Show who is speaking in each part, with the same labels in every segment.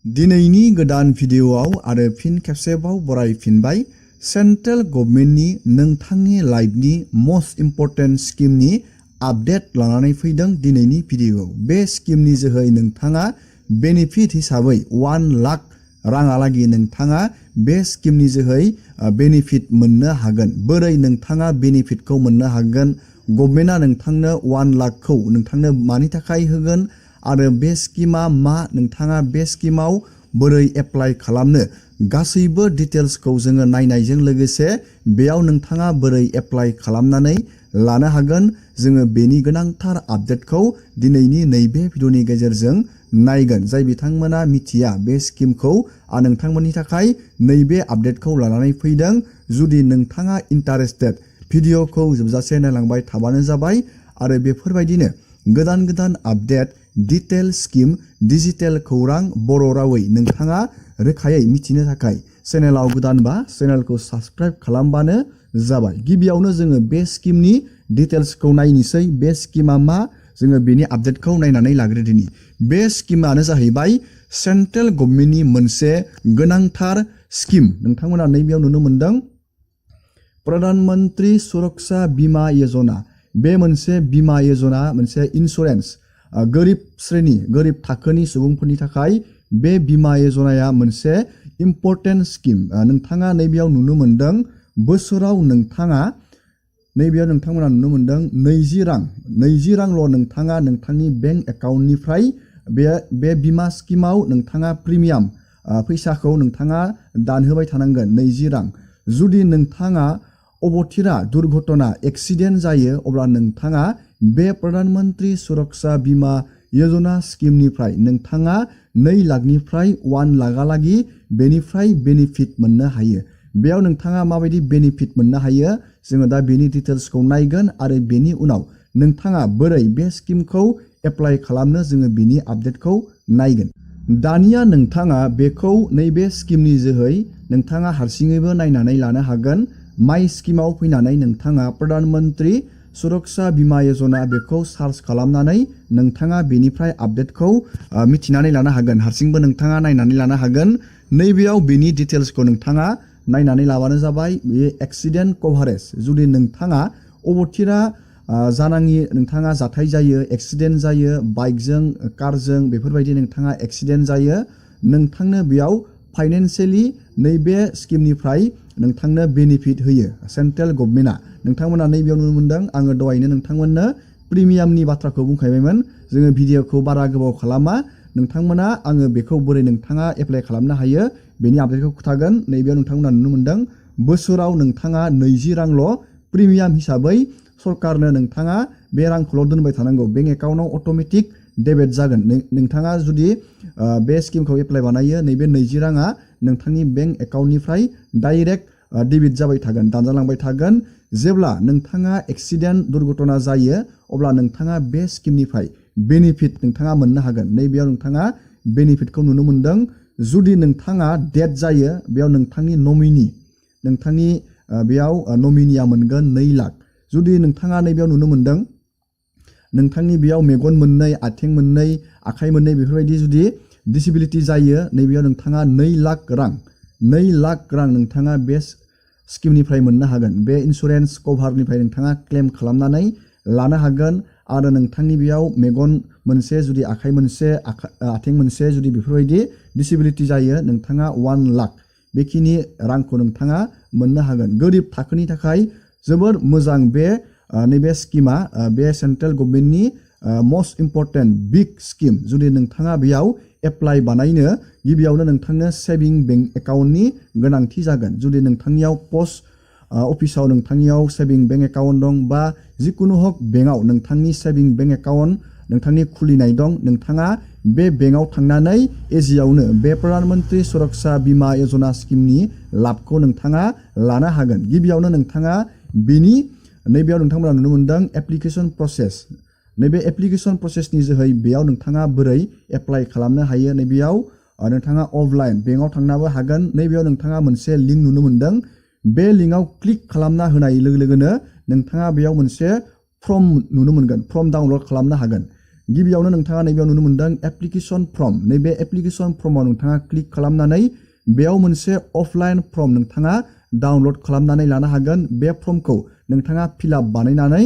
Speaker 1: दिनैनि गोदान भिडिअआव आरो फिन खेबसेबाव बरायफिनबाय सेन्ट्रेल गभर्नमेन्टनि नोंथांनि लाइफनि मोस्ट इम्पर्टेन्ट स्किमनि आपडेट लानानै फैदों दिनैनि भिडिअआव। बे स्किमनि जोहै नोंथाङा बेनिफिट हिसाबै 1 लाख राङालागि नोंथाङा बे स्किमनि जोहै बेनिफिट मोननो हागोन। बोरै नोंथाङा बेनिफिटखौ मोननो हागोन? गभर्नमेन्टआ नोंथांनो 1 लाखखौ नोंथांनो मानि थाखाय होगोन आरो बे स्किमा मा, नोंथाङा बे स्किमाव बोरै एप्लाइ खालामनो, गासैबो डिटेल्सखौ जोङो नायनायजों लोगोसे बेयाव नोंथाङा बोरै एप्लाइ खालामनानै लानो हागोन, जोङो बेनि गोनांथार आपडेटखौ दिनैनि नैबे भिडिअनि गेजेरजों नायगोन। जाय बिथांमोना मिथिया बे स्किमखौ, आं नोंथांमोननि थाखाय नैबे आपडेटखौ लानानै फैदों। जुदि नोंथाङा इन्टारेस्टेड, भिडिअखौ जोबजासे नायलांबाय थाबानो जाबाय आरो बेफोरबायदिनो गोदान गोदान आपडेट, डिटेल स्किम, डिजिटेल खौरां बर' रावै नोंथाङा रोखायै मिथिनो थाखाय चेनेलाव गोदानबा चेनेलखौ साबस्क्राइब खालामबानो जाबाय। गिबियावनो जोङो बे स्किमनि डिटेल्सखौ नायनोसै। बे स्किमा मा, जोङो बेनि आपडेटखौ नायनानै लाग्रोदिनि। बे स्किमानो जाहैबाय सेन्ट्रेल गभर्नमेन्टनि मोनसे गोनांथार स्किम। नोंथांमोना नैबेयाव नुनो मोनदों प्रधान मन्त्रि सुरक्षा बीमा योजना। बे मोनसे बीमा योजना, मोनसे इन्सुरेन्स, गोरिब श्रेणी, गोरिब थाखोनि सुबुंफोरनि थाखाय बे बीमा योजनाया मोनसे इम्पर्टेन्ट स्किम। नोंथाङा नैबेयाव नुनो मोनदों बोसोराव नोंथाङा नैबेयाव नोंथांमोना नुनो मोनदों 20 रांल' नोंथाङा नोंथांनि बेंक एकाउन्टनिफ्राय बे बीमा स्किमाव नोंथाङा प्रिमियाम फैसाखौ नोंथाङा दानहोबाय थानांगोन, 20 रां। जुदि नोंथाङा अबथिरा दुर्घटना एक्सिडेन्ट जायो अब्ला नोंथाङा बे प्रधान मन्त्रि सुरक्षा बीमा योजना स्किमनिफ्राय नोंथाङा 2 लाखनिफ्राय 1 लाखहालागि बेनिफ्राय बेनिफिट मोननो हायो। बेयाव नोंथाङा माबायदि बेनिफिट मोननो हायो, जोङो दा बेनि डिटेल्सखौ नायगोन आरो बेनि उनाव नोंथाङा बोरै बे स्किमखौ एप्लाइ खालामनो, जोङो बेनि आपडेटखौ नायगोन। दानिया नोंथाङा बेखौ नैबे स्किमनि जोहै नोंथाङा हारसिङैबो नायनानै लानो हागोन। माइ स्किमाव फैनानै नोंथाङा प्रधान मन्त्रि सुरक्षा बीमा योजना बेखौ सार्च खालामनानै नोंथाङा बेनिफ्राय आपडेटखौ मिथिनानै लानो हागोन। हारसिंबो नोंथाङा नायनानै लानो हागोन। नैबेयाव बेनि डिटेल्सखौ नोंथाङा नायनानै लाबानो जाबाय। बे एक्सिडेन्ट कभारेज, जुदि नोंथाङा अबथिरा जानाङि नोंथाङा जाथाय जायो, एक्सिडेन्ट जायो, बाइकजों, कारजों, बेफोरबायदि नोंथाङा एक्सिडेन्ट जायो, नोंथांनो बेयाव फाइनेन्सियेलि नैबे स्किमनिफ्राय नोंथांनो बेनिफिट होयो सेन्ट्रेल गभर्नमेन्टआ। नोंथांमोना नैबेयाव नुनो मोनदों, आङो दहायनो नोंथांमोननो प्रिमियामनि बाथ्राखौ बुंखायबायमोन। जोङो भिडिअखौ बारा गोबाव खालामा, नोंथांमोना आङो बेखौ बोरै नोंथाङा एप्लाइ खालामनो हायो बेनि आपडेटखौ खिथागोन। नैबेयाव नोंथांमोना नुनो मोनदों बोसोराव नोंथाङा 20 रांल' प्रिमियाम हिसाबै सरकारनो नोंथाङा बे रांखौल' दोनबाय थानांगौ। बेंक एकाउन्टआव अट'मेटिक डेबिट जागोन। नोंथाङा जुदि बे स्किमखौ एप्लाइ बानायो, नैबे 20 राङा नोंथांनि बेंक एकाउन्टनिफ्राय डाइरेक्ट डेबिट जाबाय थागोन, दानजालांबाय थागोन। जेब्ला नोंथाङा एक्सिडेन्ट दुर्घटना जायो अब्ला नोंथाङा बे स्किमनिफ्राय बेनिफिट नोंथाङा मोननो हागोन। नैबेयाव नोंथाङा बेनिफिटखौ नुनो मोनदों। जुदि नोंथाङा डेथ जायो, बेयाव नोंथांनि बेयाव नमिनिया मोनगोन 2 लाख। जुदि नोंथाङा नैबेयाव नुनो मोनदों नोंथांनि बेयाव मेगन मोननै, आथिं मोननै, आखाइ मोननै, बेफोरबायदि जुदि डिसेबिलिटि जायो, नैबेयाव नोंथाङा 2 लाख रां नोंथाङा बे स्किमनिफ्राय मोननो हागोन। बे इन्सुरेन्स कभारनिफ्राय नोंथाङा क्लेम खालामनानै लानो हागोन। आरो नोंथांनि बेयाव मेगन मोनसे, जुदि आखाइ मोनसे, आथिं मोनसे जुदि बेफोरबायदि डिसेबिलिटि जायो, नोंथाङा 1 लाख बेखिनि रांखौ नोंथाङा मोननो हागोन। गोरिब थाखोनि थाखाय जोबोर मोजां बे नैबे स्किमा, बे सेन्ट्रेल गभर्नमेन्टनि मोस्ट इम्पर्टेन्ट बिग स्किम। जुदि नोंथाङा बेयाव एप्लाइ बानायनो, गिबियावनो नोंथांनो सेभिं बेंक एकाउन्टनि गोनांथि जागोन। जुदि नोंथांनियाव पस्ट अफिसाव नोंथांनियाव सेभिं बेंक एकाउन्ट दं, बा जिखुनु हक बेंकआव नोंथांनि सेभिं बेंक एकाउन्ट नोंथांनि खुलिनाय दं, नोंथाङा बे बेंकआव थांनानै एजियावनो बे प्रधान मन्त्रि सुरक्षा बीमा योजना स्किमनि लाबखौ नोंथाङा लानो हागोन। गिबियावनो नोंथाङा बेनि नैबेयाव नोंथांमोना नुनो मोनदों एप्लिकेसन प्रसेस। नैबे एप्लिकेसन प्रसेसनि जोहै बेयाव नोंथाङा बोरै एप्लाइ खालामनो हायो, नैबेयाव नोंथाङा अफलाइन बेंकआव थांनोबो हागोन। नैबेयाव नोंथाङा मोनसे लिंक नुनो मोनदों। बे लिंकआव क्लिक खालामना होनाय लोगो लोगोनो नोंथाङा बेयाव मोनसे फर्म नुनो मोनगोन, फर्म डाउनलड खालामनो हागोन। गिबियावनो नोंथाङा नैबेयाव नुनो मोनदों एप्लिकेशन फर्म। नैबे एप्लिकेशन फर्माव नोंथाङा क्लिक खालामनानै बेयाव मोनसे अफलाइन फर्म नोंथाङा डाउनलड खालामनानै लानो हागोन। बे फर्मखौ नोंथाङा फिलआप बानायनानै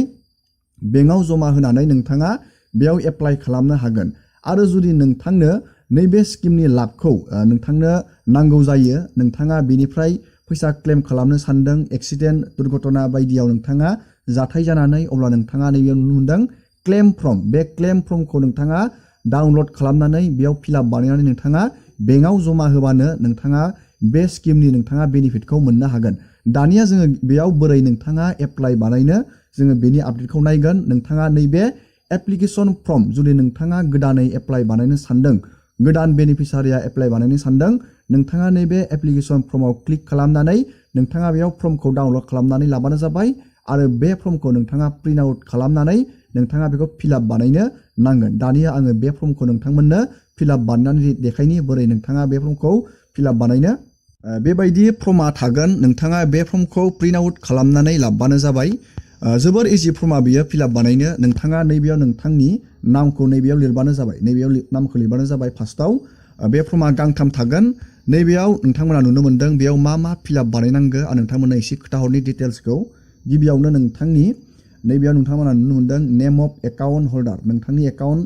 Speaker 1: बेंकआव जमा होनानै नोंथाङा बेयाव एप्लाइ खालामनो हागोन। आरो जुदि नोंथांनो नैबे स्किमनि लाबखौ नोंथांनो नांगौ जायो, नोंथाङा बेनिफ्राय फैसा क्लेम खालामनो सानदों, एक्सिडेन्ट दुर्घटना बायदियाव नोंथाङा जाथाय जानानै, अब्ला नोंथाङा नैबेयाव नुनो मोनदों क्लेम फर्म। बे क्लेम फर्मखौ नोंथाङा डाउनलड खालामनानै बेयाव फिलआप बानायनानै नोंथाङा बेंकआव जमा होबानो नोंथाङा बे स्किमनि नोंथाङा बेनिफिटखौ मोननो हागोन। दानिया जोङो बेयाव बोरै नोंथाङा एप्लाइ बानायनो जोङो बेनि आपडेटखौ नायगोन। नोंथाङा नैबे एप्लिकेशन फर्म जुदि नोंथाङा गोदानै एप्लाइ बानायनो सानदों, गोदान बेनिफिसारिया एप्लाइ बानायनो सानदों, नोंथाङा नैबे एप्लिकेशन फर्माव क्लिक खालामनानै नोंथाङा बेयाव फर्मखौ डाउनलड खालामनानै लाबानो जाबाय। आरो बे फर्मखौ नोंथाङा प्रिन्ट आउट खालामनानै नोंथाङा बेखौ फिलआप बानायनो नांगोन। दानिया आङो बे फर्मखौ नोंथांमोननो फिलआप बानायनानै देखायनि बोरै नोंथाङा बे फर्मखौ फिलआप बानायनो। बेबायदि फर्मा थागोन, नोंथाङा बे फर्मखौ प्रिन्ट आउट खालामनानै लाबानो जाबाय। जोबोर इजि फर्मा बियो फिलआप बानायनो। नोंथाङा नैबेयाव नोंथांनि नामखौ नैबेयाव लिरबानो जाबाय। नैबेयाव नामखौ लिरबानो जाबाय। फार्स्टआव बे फर्मा गांथाम थागोन। नैबेयाव नोंथांमोना नुनो मोनदों बेयाव मा फिलआप बानायनांगौ आं नोंथांमोननो एसे खोथाहरनि डिटेल्सखौ। गिबियावनो नोंथांनि नैबेयाव नोंथांमोना नुनो मोनदों नेम अफ एकाउन्ट हल्डार। नोंथांनि एकाउन्ट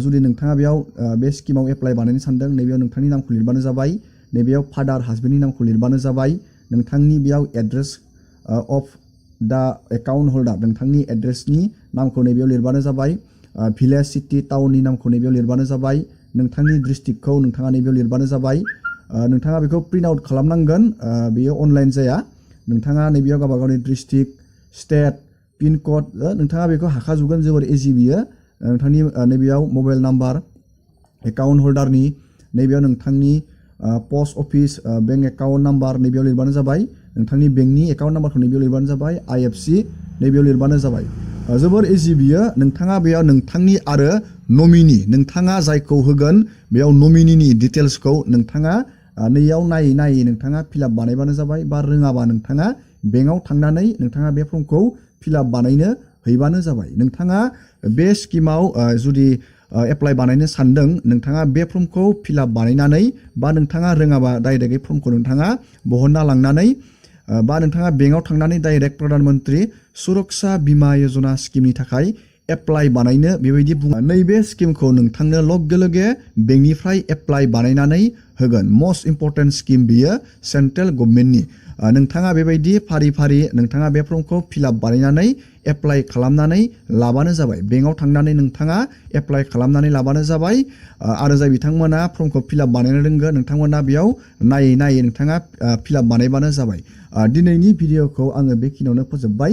Speaker 1: जुदि नोंथाङा बेयाव बे स्किमाव एप्लाइ बानायनो सानदों, नैबेयाव नोंथांनि नामखौ लिरबानो जाबाय। नैबेयाव फादार हासबेन्डनि नामखौ लिरबानो जाबाय। नोंथांनि बेयाव एड्रेस अफ दा एकाउन्ट हल्डार, नोंथांनि एड्रेसनि नामखौ नैबेयाव लिरबानो जाबाय। भिलेज, सिटि, टाउननि नामखौ नैबेयाव लिरबानो जाबाय। नोंथांनि डिस्ट्रिक्टखौ नोंथाङा नैबेयाव लिरबानो जाबाय। नोंथाङा बेखौ प्रिन्ट आउट खालामनांगोन, बेयो अनलाइन जाया। नोंथाङा नैबेयाव गावबा गावनि डिस्ट्रिक्ट, स्टेट, पिन कड नोंथाङा बेखौ हाखाजोबगोन। जोबोर इजि बियो। नोंथांनि नैबेयाव मबाइल नाम्बार, एकाउन्ट हल्डारनि, नैबेयाव नोंथांनि post office, bank account number नैबेयाव लिरबानो जाबाय। नोंथांनि बेंकनि एकाउन्ट नाम्बारखौ नैबेयाव लिरबानो जाबाय। IFC नैबेयाव लिरबानो जाबाय। जोबोर इजि बियो। नोंथाङा बेयाव नोंथांनि आरो नमिनि, नोंथाङा जायखौ होगोन बेयाव नमिनिनि डिटेल्सखौ नोंथाङा नैयाव नायै नोंथाङा फिलआप बानायबानो जाबाय। बा रोङाबा नोंथाङा बेंकआव थांनानै नोंथाङा बे फर्मखौ फिलआप बानायनो हैबानो जाबाय। नोंथाङा बे स्किमाव जुदि एप्लाइ बानायनो सानदों, नोंथाङा बे फर्मखौ फिलआप बानायनानै, बा नोंथाङा रोङाबा डाइरेक्टयै फर्मखौ नोंथाङा बहनना लांनानै, बा नोंथाङा बेंकआव थांनानै डाइरेक्ट प्रधान मन्त्रि सुरक्षा बीमा यजना स्किमनि थाखाय एप्लाइ बानायनो बेबायदि बुङो। नैबे स्किमखौ नोंथांनो लगे लगे बेंकनिफ्राय एप्लाइ बानायनानै होगोन। मस्ट इम्परटेन्ट स्किम बियो सेन्ट्रेल गभर्नमेन्टनि। नोंथाङा बेबायदि फारि फारि नोंथाङा बे फर्मखौ फिलआप बानायनानै एप्लाइ खालामनानै लाबानो जाबाय। बेंकआव थांनानै नोंथाङा एप्लाइ खालामनानै लाबानो जाबाय। आरो जाय बिथांमोना फर्मखौ फिलआप बानायनो रोंगो, नोंथांमोना बेयाव नायै नोंथाङा फिलआप बानायबानो जाबाय। दिनैनि भिडिअखौ आङो बेखिनियावनो फोजोबबाय।